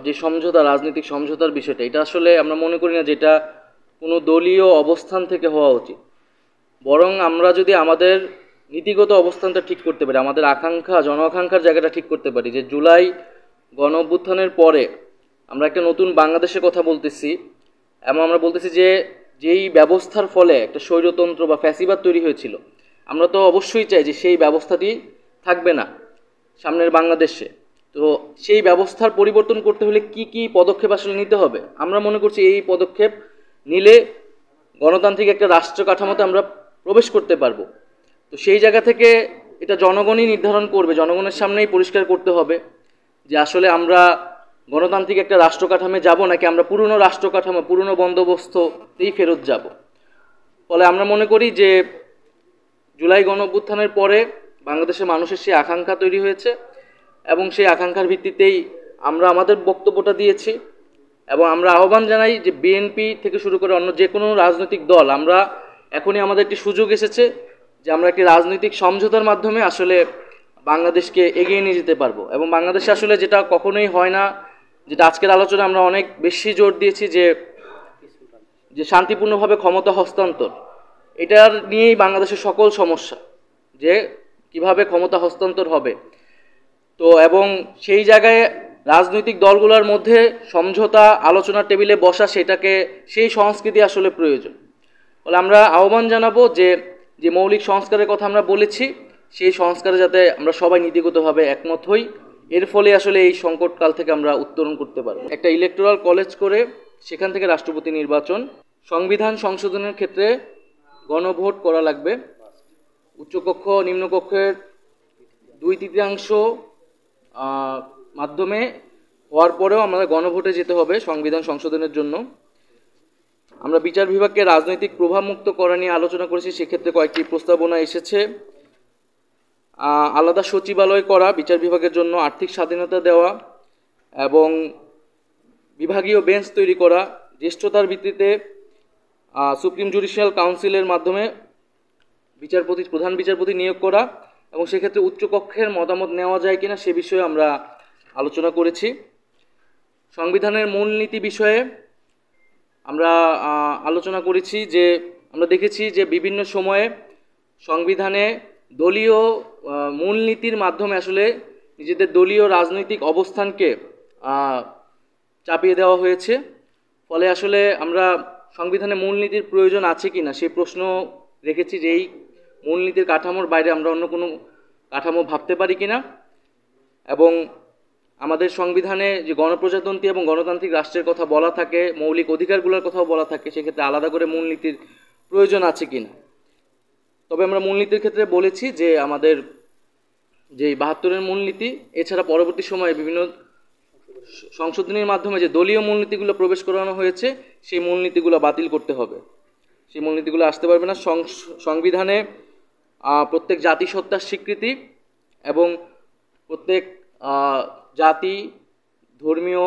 যে সমঝোতা, রাজনৈতিক সমঝোতার বিষয়টা, এটা আসলে আমরা মনে করি না যেটা কোনো দলীয় অবস্থান থেকে হওয়া উচিত। বরং আমরা যদি আমাদের নীতিগত অবস্থানটা ঠিক করতে পারি, আমাদের আকাঙ্ক্ষা, জন আকাঙ্ক্ষার জায়গাটা ঠিক করতে পারি, যে জুলাই গণ অভ্যুত্থানের পরে আমরা একটা নতুন বাংলাদেশের কথা বলতেছি, এবং আমরা বলতেছি যে যেই ব্যবস্থার ফলে একটা স্বৈরতন্ত্র বা ফ্যাসিবাদ তৈরি হয়েছিল, আমরা তো অবশ্যই চাই যে সেই ব্যবস্থাটি থাকবে না সামনের বাংলাদেশে। তো সেই ব্যবস্থার পরিবর্তন করতে হলে কি কি পদক্ষেপ আসলে নিতে হবে, আমরা মনে করছি এই পদক্ষেপ নিলে গণতান্ত্রিক একটা রাষ্ট্র কাঠামোতে আমরা প্রবেশ করতে পারবো। তো সেই জায়গা থেকে এটা জনগণই নির্ধারণ করবে, জনগণের সামনেই পরিষ্কার করতে হবে যে আসলে আমরা গণতান্ত্রিক একটা রাষ্ট্র কাঠামো যাব নাকি আমরা পুরনো রাষ্ট্র কাঠামো, পুরনো বন্দোবস্ততেই ফেরত যাব। ফলে আমরা মনে করি যে জুলাই গণ অভ্যুত্থানের পরে বাংলাদেশের মানুষের সেই আকাঙ্ক্ষা তৈরি হয়েছে, এবং সেই আকাঙ্ক্ষার ভিত্তিতেই আমরা আমাদের বক্তব্যটা দিয়েছি। এবং আমরা আহ্বান জানাই যে বিএনপি থেকে শুরু করে অন্য যে কোনো রাজনৈতিক দল, আমরা এখনই আমাদের একটি সুযোগ এসেছে যে আমরা একটি রাজনৈতিক সমঝোতার মাধ্যমে আসলে বাংলাদেশকে এগিয়ে নিয়ে যেতে পারবো। এবং বাংলাদেশে আসলে যেটা কখনোই হয় না, যেটা আজকের আলোচনা আমরা অনেক বেশি জোর দিয়েছি, যে শান্তিপূর্ণভাবে ক্ষমতা হস্তান্তর, এটার নিয়েই বাংলাদেশের সকল সমস্যা, যে কিভাবে ক্ষমতা হস্তান্তর হবে। তো এবং সেই জায়গায় রাজনৈতিক দলগুলোর মধ্যে সমঝোতা, আলোচনার টেবিলে বসা, সেই সংস্কৃতি আসলে প্রয়োজন। ফলে আমরা আহ্বান জানাবো যে যে মৌলিক সংস্কারের কথা আমরা বলেছি, সেই সংস্কারে যাতে আমরা সবাই নীতিগতভাবে একমত হই, এর ফলে আসলে এই সংকটকাল থেকে আমরা উত্তরণ করতে পারবো। একটা ইলেকটোরাল কলেজ করে সেখান থেকে রাষ্ট্রপতি নির্বাচন, সংবিধান সংশোধনের ক্ষেত্রে গণভোট করা লাগবে, উচ্চকক্ষ নিম্নকক্ষের 2/3 মাধ্যমে হওয়ার পরেও আমাদের গণভোটে যেতে হবে সংবিধান সংশোধনের জন্য। আমরা বিচার বিভাগকে রাজনৈতিক প্রভাব মুক্ত করা নিয়ে আলোচনা করেছি, সেক্ষেত্রে কয়েকটি প্রস্তাবনা এসেছে। আলাদা সচিবালয় করা বিচার বিভাগের জন্য, আর্থিক স্বাধীনতা দেওয়া এবং বিভাগীয় বেঞ্চ তৈরি করা, জ্যেষ্ঠতার ভিত্তিতে সুপ্রিম জুডিশিয়াল কাউন্সিলের মাধ্যমে প্রধান বিচারপতি নিয়োগ করা, এবং সেক্ষেত্রে উচ্চকক্ষের মতামত নেওয়া যায় কিনা সে বিষয়ে আমরা আলোচনা করেছি। সংবিধানের মূলনীতি বিষয়ে আমরা আলোচনা করেছি, যে আমরা দেখেছি যে বিভিন্ন সময়ে সংবিধানে দলীয় মূলনীতির মাধ্যমে আসলে নিজেদের দলীয় রাজনৈতিক অবস্থানকে চাপিয়ে দেওয়া হয়েছে। ফলে আসলে আমরা সংবিধানে মূলনীতির প্রয়োজন আছে কি না সেই প্রশ্ন রেখেছি, যে এই মূলনীতির কাঠামোর বাইরে আমরা অন্য কোনো কাঠামো ভাবতে পারি কিনা। এবং আমাদের সংবিধানে যে গণপ্রজাতন্ত্রী এবং গণতান্ত্রিক রাষ্ট্রের কথা বলা থাকে, মৌলিক অধিকারগুলোর কথাও বলা থাকে, সেক্ষেত্রে আলাদা করে মূলনীতির প্রয়োজন আছে কিনা। তবে আমরা মূলনীতির ক্ষেত্রে বলেছি যে আমাদের যে 72-এর মূলনীতি, এছাড়া পরবর্তী সময়ে বিভিন্ন সংশোধনীর মাধ্যমে যে দলীয় মূলনীতিগুলো প্রবেশ করানো হয়েছে, সেই মূলনীতিগুলো বাতিল করতে হবে, সেই মূলনীতিগুলো আসতে পারবে না। সংবিধানে প্রত্যেক জাতিসত্তার স্বীকৃতি এবং প্রত্যেক জাতি, ধর্মীয়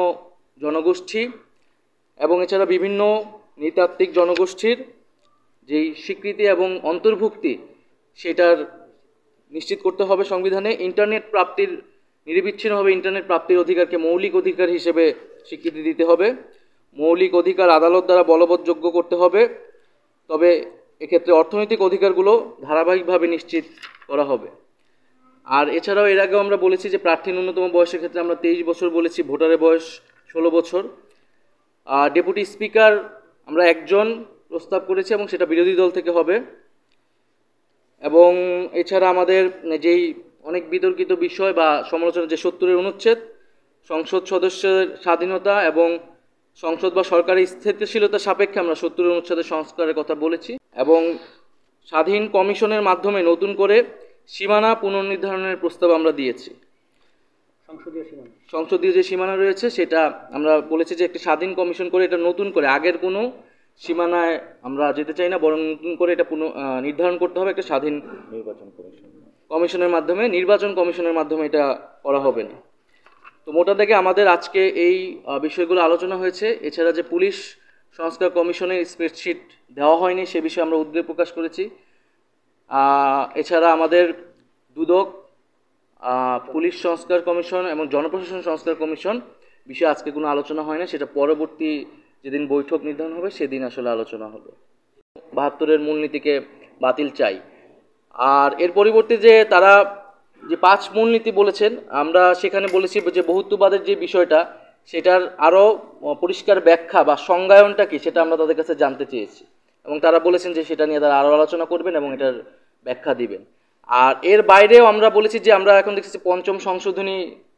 জনগোষ্ঠী এবং এছাড়া বিভিন্ন নৃতাত্ত্বিক জনগোষ্ঠীর যেই স্বীকৃতি এবং অন্তর্ভুক্তি, সেটার নিশ্চিত করতে হবে সংবিধানে। নিরবিচ্ছিন্নভাবে ইন্টারনেট প্রাপ্তির অধিকারকে মৌলিক অধিকার হিসেবে স্বীকৃতি দিতে হবে। মৌলিক অধিকার আদালত দ্বারা বলবৎযোগ্য করতে হবে, তবে এক্ষেত্রে অর্থনৈতিক অধিকারগুলো ধারাবাহিকভাবে নিশ্চিত করা হবে। আর এছাড়াও এর আগেও আমরা বলেছি যে প্রার্থীর ন্যূনতম বয়সের ক্ষেত্রে আমরা 23 বছর বলেছি, ভোটারের বয়স 16 বছর। ডেপুটি স্পিকার আমরা একজন প্রস্তাব করেছি, এবং সেটা বিরোধী দল থেকে হবে। এবং এছাড়া আমাদের যেই অনেক বিতর্কিত বিষয় বা সমালোচনা, যে 70-এর অনুচ্ছেদ, সংসদ সদস্যের স্বাধীনতা এবং সংসদ বা সরকারের স্থিতিশীলতা সাপেক্ষে আমরা 70-এর অনুচ্ছেদের সংস্কারের কথা বলেছি। এবং স্বাধীন কমিশনের মাধ্যমে নতুন করে সীমানা পুনর্নির্ধারণের প্রস্তাব আমরা দিয়েছি। সংসদীয় যে সীমানা রয়েছে, সেটা আমরা বলেছি যে একটি স্বাধীন কমিশন করে এটা নতুন করে, আগের কোনো সীমানায় আমরা যেতে চাই না, বরং নতুন করে এটা নির্ধারণ করতে হবে একটা স্বাধীন কমিশনের মাধ্যমে, নির্বাচন কমিশনের মাধ্যমে এটা করা হবে না। তো মোটা দাগে আমাদের আজকে এই বিষয়গুলো আলোচনা হয়েছে। এছাড়া যে পুলিশ সংস্কার কমিশনের স্প্রেডশিট দেওয়া হয়নি, সে বিষয়ে আমরা উদ্বেগ প্রকাশ করেছি। এছাড়া আমাদের দুদক, পুলিশ সংস্কার কমিশন এবং জনপ্রশাসন সংস্কার কমিশন, বিষয়ে আজকে কোনো আলোচনা হয় না, সেটা পরবর্তী যেদিন বৈঠক নির্ধারণ হবে সেদিন আসলে আলোচনা হবে। ৭২-এর মূলনীতিকে বাতিল চাই। আর এর পরিবর্তে যে তারা যে ৫ মূলনীতি বলেছেন, আমরা সেখানে বলেছি যে বহুত্ববাদের যে বিষয়টা সেটার আরও পরিষ্কার ব্যাখ্যা বা সংজ্ঞায়নটা কি সেটা আমরা তাদের কাছে জানতে চেয়েছি, এবং তারা বলেছেন যে সেটা নিয়ে তারা আরও আলোচনা করবেন এবং এটার ব্যাখ্যা দিবেন। আর এর বাইরেও আমরা বলেছি যে আমরা এখন দেখছি পঞ্চম সংশোধনী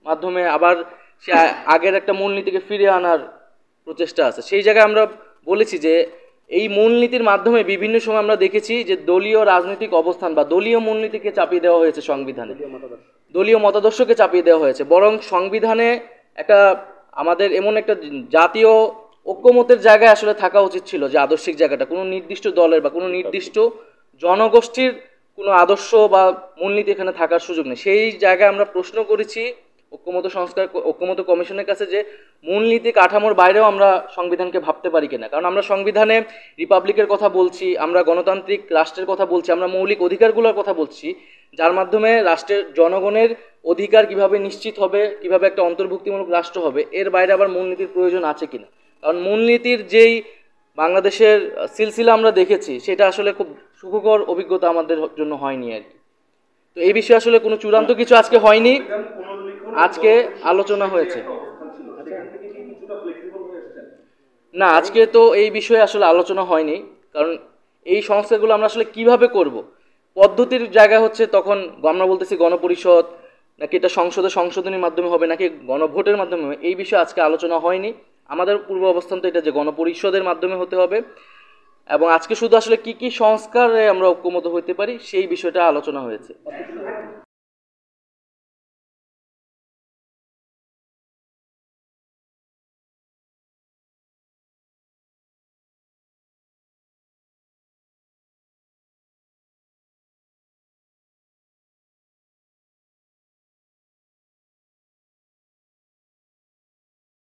মাধ্যমে আবার সে আগের একটা মূলনীতিকে ফিরিয়ে আনার প্রচেষ্টা আছে। সেই জায়গায় আমরা বলেছি যে এই মূলনীতির মাধ্যমে বিভিন্ন সময় আমরা দেখেছি যে দলীয় রাজনৈতিক অবস্থান বা দলীয় মূলনীতিকে চাপিয়ে দেওয়া হয়েছে সংবিধানে, দলীয় মতাদর্শকে চাপিয়ে দেওয়া হয়েছে। বরং সংবিধানে একটা আমাদের এমন একটা জাতীয় ঐক্যমতের জায়গায় আসলে থাকা উচিত ছিল, যে আদর্শিক জায়গাটা কোনো নির্দিষ্ট দলের বা কোনো নির্দিষ্ট জনগোষ্ঠীর কোনো আদর্শ বা মূলনীতি এখানে থাকার সুযোগ নেই। সেই জায়গায় আমরা প্রশ্ন করেছি ঐক্যমত কমিশনের কাছে যে মূলনীতি কাঠামোর বাইরেও আমরা সংবিধানকে ভাবতে পারি কিনা। কারণ আমরা সংবিধানে রিপাবলিকের কথা বলছি, আমরা গণতান্ত্রিক রাষ্ট্রের কথা বলছি, আমরা মৌলিক অধিকারগুলোর কথা বলছি, যার মাধ্যমে রাষ্ট্রের জনগণের অধিকার কিভাবে নিশ্চিত হবে, কিভাবে একটা অন্তর্ভুক্তিমূলক রাষ্ট্র হবে, এর বাইরে আবার মূলনীতির প্রয়োজন আছে কিনা। কারণ মূলনীতির যেই বাংলাদেশের সিলসিলা আমরা দেখেছি সেটা আসলে খুব সুখকর অভিজ্ঞতা আমাদের জন্য হয়নি আর কি। তো এই বিষয়ে আসলে কোনো চূড়ান্ত কিছু আজকে হয়নি, আজকে আলোচনা হয়েছে। না, আজকে তো এই বিষয়ে আসলে আলোচনা হয়নি, কারণ এই সংস্কারগুলো আমরা আসলে কিভাবে করব, পদ্ধতির জায়গা হচ্ছে তখন আমরা বলতেছি গণপরিষদ নাকি এটা সংশোধনীর মাধ্যমে হবে নাকি গণভোটের মাধ্যমে হবে, এই বিষয়ে আজকে আলোচনা হয়নি। আমাদের পূর্ব অবস্থান তো এটা যে গণপরিষদের মাধ্যমে হতে হবে, এবং আজকে শুধু আসলে কি কি সংস্কারে আমরা ঐক্যমত হতে পারি সেই বিষয়টা আলোচনা হয়েছে।